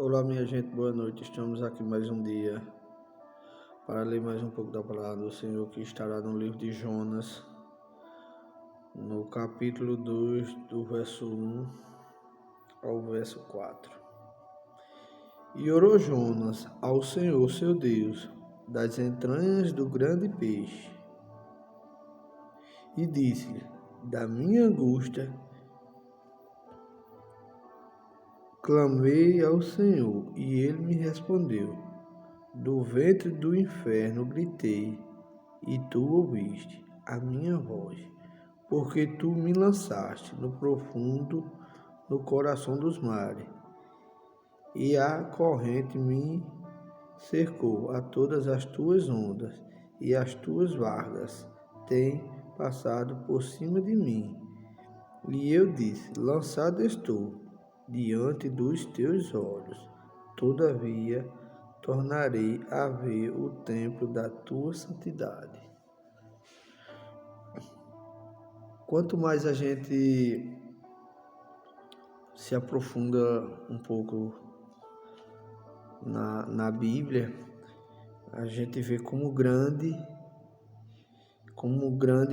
Olá, minha gente, boa noite. Estamos aqui mais um dia para ler mais um pouco da palavra do Senhor, que estará no livro de Jonas, no capítulo 2, do verso 1 ao verso 4. E orou Jonas ao Senhor, seu Deus, das entranhas do grande peixe, e disse-lhe: da minha angústia clamei ao Senhor, e ele me respondeu. Do ventre do inferno gritei, e tu ouviste a minha voz, porque tu me lançaste no profundo, no coração dos mares, e a corrente me cercou a todas as tuas ondas, e as tuas vagas têm passado por cima de mim. E eu disse: lançado estou diante dos teus olhos, todavia tornarei a ver o templo da tua santidade. Quanto mais a gente se aprofunda um pouco na Bíblia, a gente vê como grande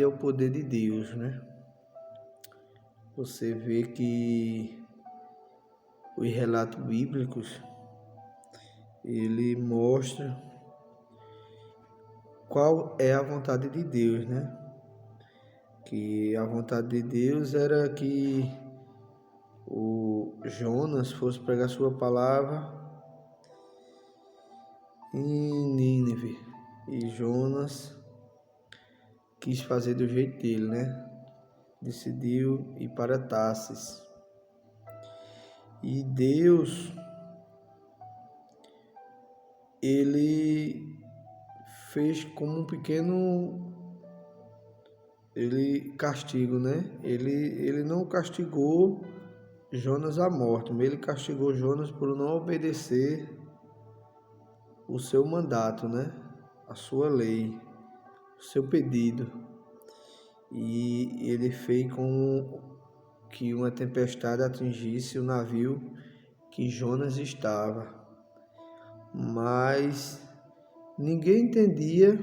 é o poder de Deus, né? Você vê que os relatos bíblicos, ele mostra qual é a vontade de Deus, né? Que a vontade de Deus era que o Jonas fosse pregar sua palavra em Nínive. E Jonas quis fazer do jeito dele, né? Decidiu ir para Tarsis. E Deus, ele fez como um pequeno castigo, né? Ele não castigou Jonas à morte, mas ele castigou Jonas por não obedecer o seu mandato, né? A sua lei, o seu pedido. E ele fez com que uma tempestade atingisse o navio que Jonas estava. Mas ninguém entendia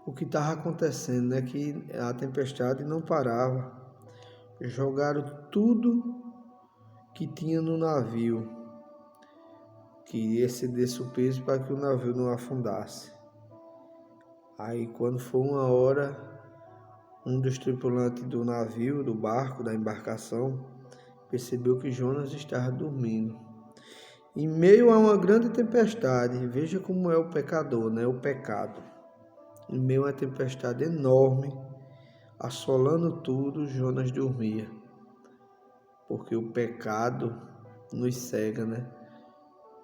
o que estava acontecendo, né? Que a tempestade não parava. Jogaram tudo que tinha no navio, que excedesse o peso para que o navio não afundasse. Aí, quando foi uma hora, um dos tripulantes do navio, do barco, da embarcação, percebeu que Jonas estava dormindo. Em meio a uma grande tempestade, veja como é o pecador, né? O pecado. Em meio a uma tempestade enorme, assolando tudo, Jonas dormia. Porque o pecado nos cega, né?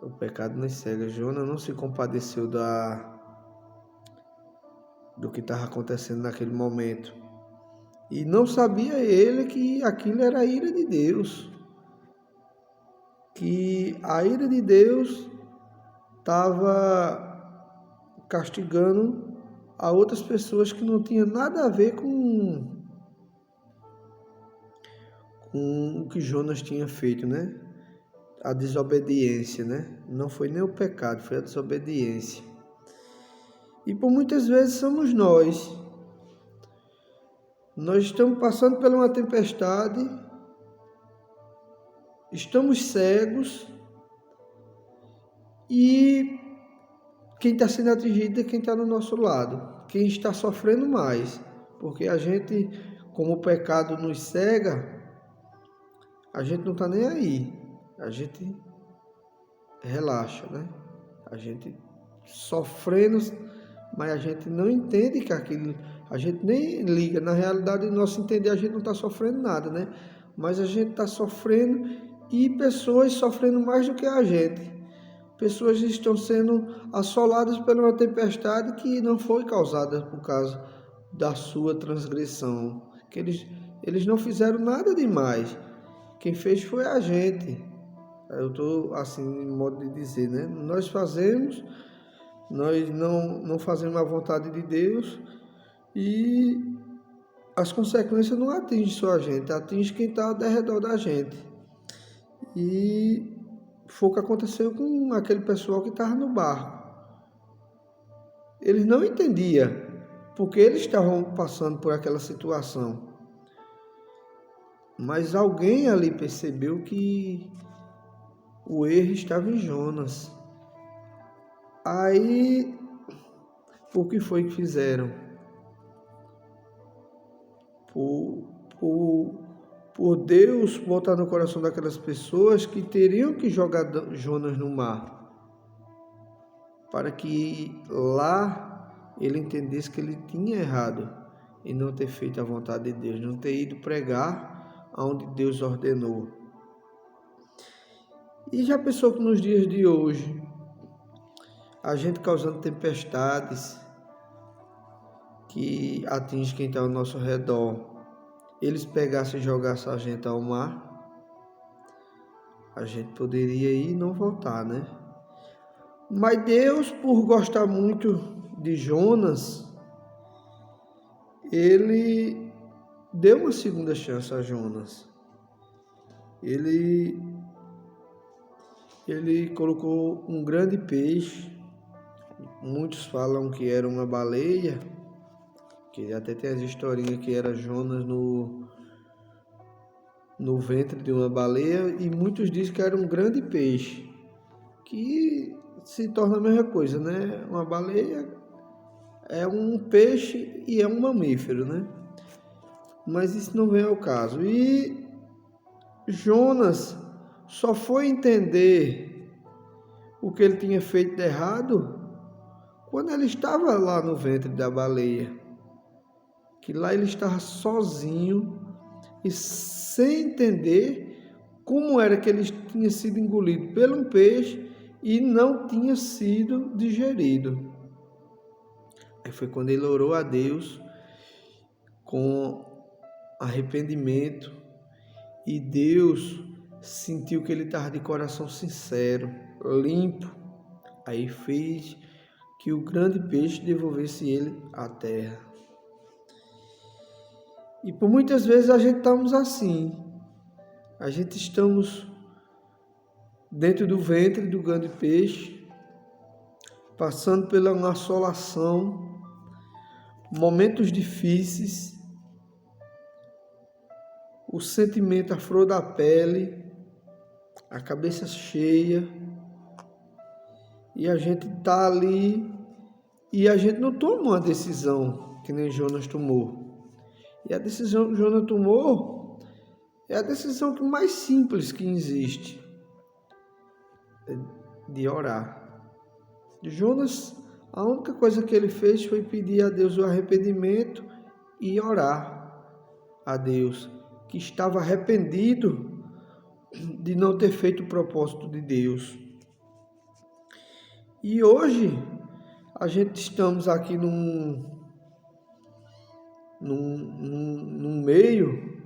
O pecado nos cega. Jonas não se compadeceu do que estava acontecendo naquele momento. E não sabia ele que aquilo era a ira de Deus. Que a ira de Deus estava castigando a outras pessoas que não tinham nada a ver com o que Jonas tinha feito, né? A desobediência, né? Não foi nem o pecado, foi a desobediência. E por muitas vezes somos nós. Nós estamos passando por uma tempestade, estamos cegos e quem está sendo atingido é quem está no nosso lado, quem está sofrendo mais, porque a gente, como o pecado nos cega, a gente não está nem aí, a gente relaxa, né? A gente sofrendo, mas a gente não entende que aquilo, a gente nem liga. Na realidade, no nosso entender, a gente não está sofrendo nada, né? Mas a gente está sofrendo e pessoas sofrendo mais do que a gente. Pessoas estão sendo assoladas por uma tempestade que não foi causada por causa da sua transgressão. Que eles não fizeram nada demais. Quem fez foi a gente. Eu estou assim, em modo de dizer, né? Nós não fazemos a vontade de Deus e as consequências não atingem só a gente, atingem quem está ao redor da gente. E foi o que aconteceu com aquele pessoal que estava no barco. Eles não entendiam porque eles estavam passando por aquela situação. Mas alguém ali percebeu que o erro estava em Jonas. Aí, o que foi que fizeram? Por Deus botar no coração daquelas pessoas que teriam que jogar Jonas no mar, para que lá ele entendesse que ele tinha errado em não ter feito a vontade de Deus, não ter ido pregar aonde Deus ordenou. E já pensou que nos dias de hoje, a gente causando tempestades que atingem quem está ao nosso redor, eles pegassem e jogassem a gente ao mar, a gente poderia ir e não voltar, né? Mas Deus, por gostar muito de Jonas, ele deu uma segunda chance a Jonas. Ele colocou um grande peixe. Muitos falam que era uma baleia, que até tem as historinhas que era Jonas no ventre de uma baleia, e muitos dizem que era um grande peixe, que se torna a mesma coisa, né? Uma baleia é um peixe e é um mamífero, né? Mas isso não vem ao caso. E Jonas só foi entender o que ele tinha feito de errado quando ele estava lá no ventre da baleia. Que lá ele estava sozinho e sem entender como era que ele tinha sido engolido por um peixe e não tinha sido digerido. Aí foi quando ele orou a Deus com arrependimento, e Deus sentiu que ele estava de coração sincero, limpo. Aí fez que o grande peixe devolvesse ele à terra. E por muitas vezes a gente estamos assim. A gente estamos dentro do ventre do grande peixe, passando pela uma assolação, momentos difíceis, o sentimento à flor da pele, a cabeça cheia, e a gente está ali e a gente não toma uma decisão que nem Jonas tomou. E a decisão que Jonas tomou é a decisão mais simples que existe, de orar. Jonas, a única coisa que ele fez foi pedir a Deus o arrependimento e orar a Deus, que estava arrependido de não ter feito o propósito de Deus. E hoje a gente estamos aqui num meio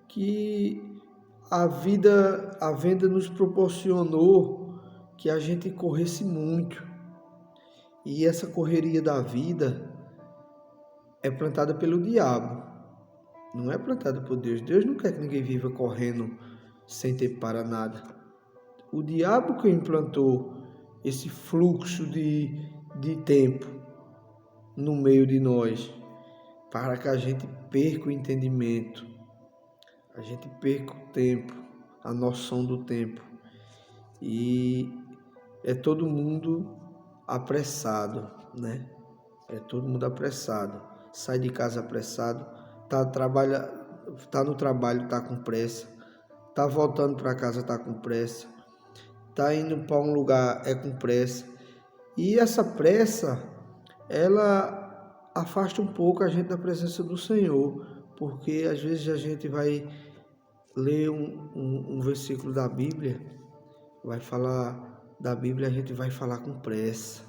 que a vida nos proporcionou que a gente corresse muito. E essa correria da vida é plantada pelo diabo, não é plantada por Deus. Deus não quer que ninguém viva correndo sem tempo para nada. O diabo que implantou esse fluxo de tempo no meio de nós, para que a gente perca o entendimento, a gente perca o tempo, a noção do tempo. E é todo mundo apressado, né? É todo mundo apressado. Sai de casa apressado, tá no trabalho, tá com pressa, tá voltando para casa, tá com pressa, tá indo para um lugar, é com pressa. E essa pressa, ela afasta um pouco a gente da presença do Senhor, porque às vezes a gente vai ler um versículo da Bíblia, vai falar da Bíblia, a gente vai falar com pressa,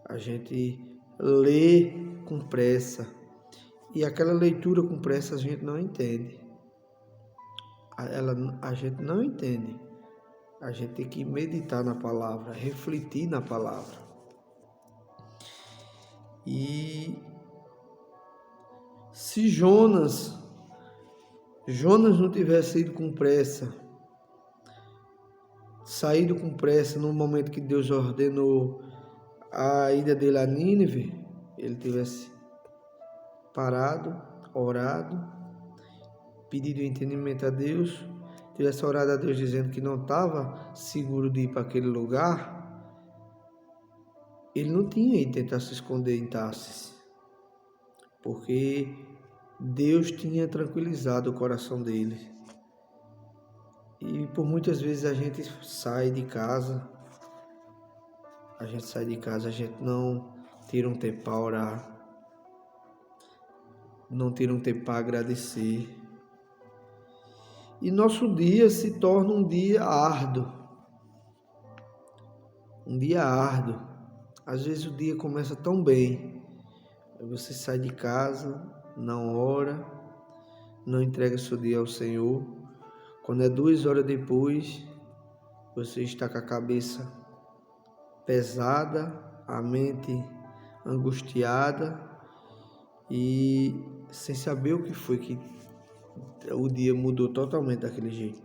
a gente lê com pressa, e aquela leitura com pressa a gente não entende, a gente não entende. A gente tem que meditar na palavra, refletir na palavra. E se Jonas não tivesse ido com pressa, saído com pressa no momento que Deus ordenou a ida dele a Nínive, ele tivesse parado, orado, pedido entendimento a Deus, tivesse orado a Deus dizendo que não estava seguro de ir para aquele lugar, ele não tinha ido tentar se esconder em Tarsis, porque Deus tinha tranquilizado o coração dele. E por muitas vezes a gente sai de casa, a gente não tira um tempo para orar, não tira um tempo para agradecer. E nosso dia se torna um dia árduo. Um dia árduo. Às vezes o dia começa tão bem. Você sai de casa, não ora, não entrega seu dia ao Senhor. Quando é 2 horas depois, você está com a cabeça pesada, a mente angustiada e sem saber o que foi que o dia mudou totalmente daquele jeito.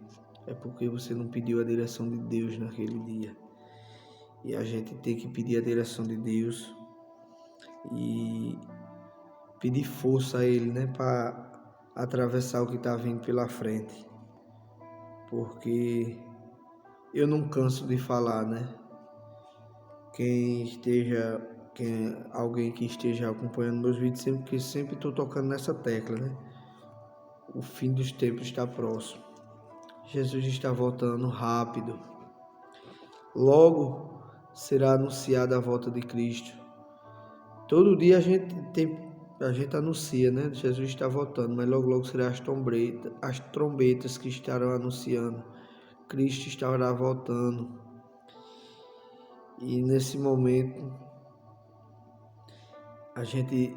É porque você não pediu a direção de Deus naquele dia. E a gente tem que pedir a direção de Deus e pedir força a Ele, né, para atravessar o que está vindo pela frente. Porque eu não canso de falar, né? Alguém que esteja acompanhando meus vídeos, sempre estou tocando nessa tecla, né? O fim dos tempos está próximo. Jesus está voltando rápido. Logo será anunciada a volta de Cristo. Todo dia a gente anuncia, né? Jesus está voltando, mas logo será as trombetas que estarão anunciando. Cristo estará voltando. E nesse momento a gente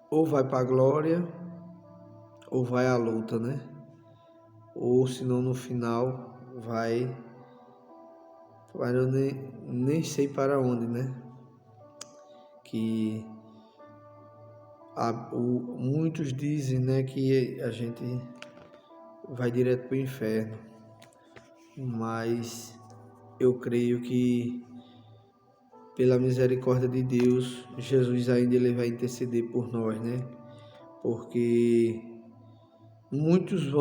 ou vai para a glória ou vai à luta, né? Ou senão no final vai eu nem sei para onde, né? Que muitos dizem, né, que a gente vai direto para o inferno, mas eu creio que pela misericórdia de Deus, Jesus ainda ele vai interceder por nós, né? Porque muitos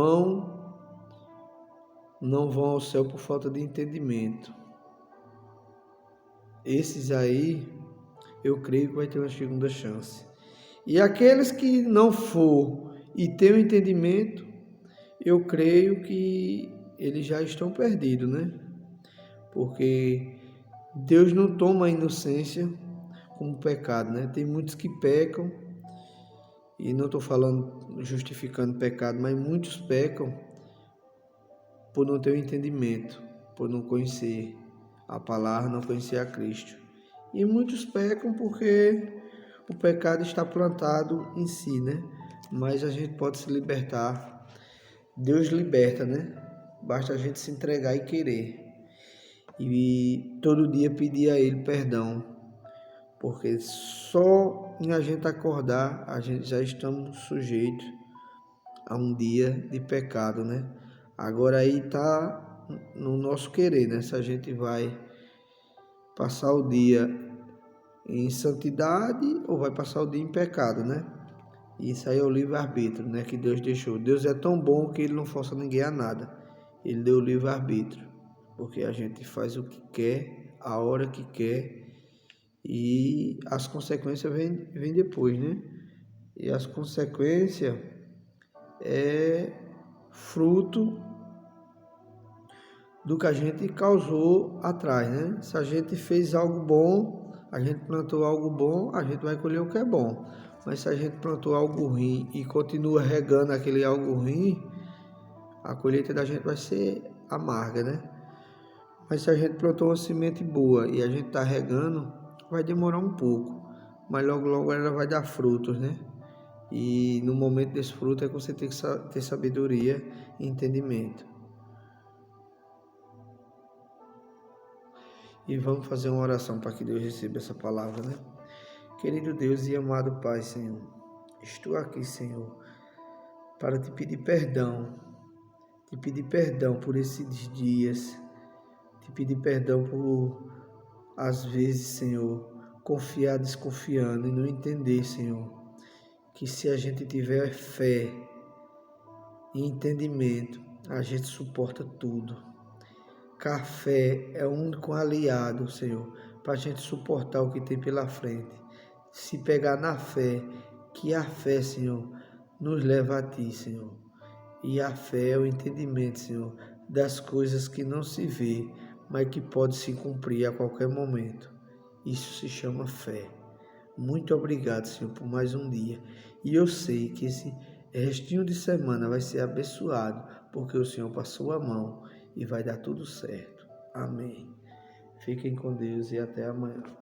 não vão ao céu por falta de entendimento. Esses aí, eu creio que vai ter uma segunda chance. E aqueles que não for e tem o entendimento, eu creio que eles já estão perdidos, né? Porque Deus não toma a inocência como pecado, né? Tem muitos que pecam, e não estou falando justificando pecado, mas muitos pecam por não ter o entendimento, por não conhecer a palavra, não conhecer a Cristo. E muitos pecam porque o pecado está plantado em si, né? Mas a gente pode se libertar. Deus liberta, né? Basta a gente se entregar e querer. E todo dia pedir a Ele perdão. Porque só em a gente acordar, a gente já estamos sujeitos a um dia de pecado, né? Agora aí tá no nosso querer, né? Se a gente vai passar o dia em santidade ou vai passar o dia em pecado, né? Isso aí é o livre-arbítrio, né? Que Deus deixou. Deus é tão bom que Ele não força ninguém a nada. Ele deu o livre-arbítrio, porque a gente faz o que quer, a hora que quer, e as consequências vêm depois, né? E as consequências é fruto do que a gente causou atrás, né? Se a gente fez algo bom, a gente plantou algo bom, a gente vai colher o que é bom. Mas se a gente plantou algo ruim e continua regando aquele algo ruim, a colheita da gente vai ser amarga, né? Mas se a gente plantou uma semente boa e a gente está regando, vai demorar um pouco, mas logo ela vai dar frutos, né? E no momento desse fruto é que você tem que ter sabedoria e entendimento. E vamos fazer uma oração para que Deus receba essa palavra, né? Querido Deus e amado Pai, Senhor, estou aqui, Senhor, para te pedir perdão por esses dias, Te pedir perdão por, às vezes, Senhor, confiar desconfiando e não entender, Senhor, que se a gente tiver fé e entendimento, a gente suporta tudo. Café é o único aliado, Senhor, para a gente suportar o que tem pela frente. Se pegar na fé, que a fé, Senhor, nos leva a Ti, Senhor. E a fé é o entendimento, Senhor, das coisas que não se vê, mas que pode se cumprir a qualquer momento. Isso se chama fé. Muito obrigado, Senhor, por mais um dia. E eu sei que esse restinho de semana vai ser abençoado, porque o Senhor passou a mão e vai dar tudo certo. Amém. Fiquem com Deus e até amanhã.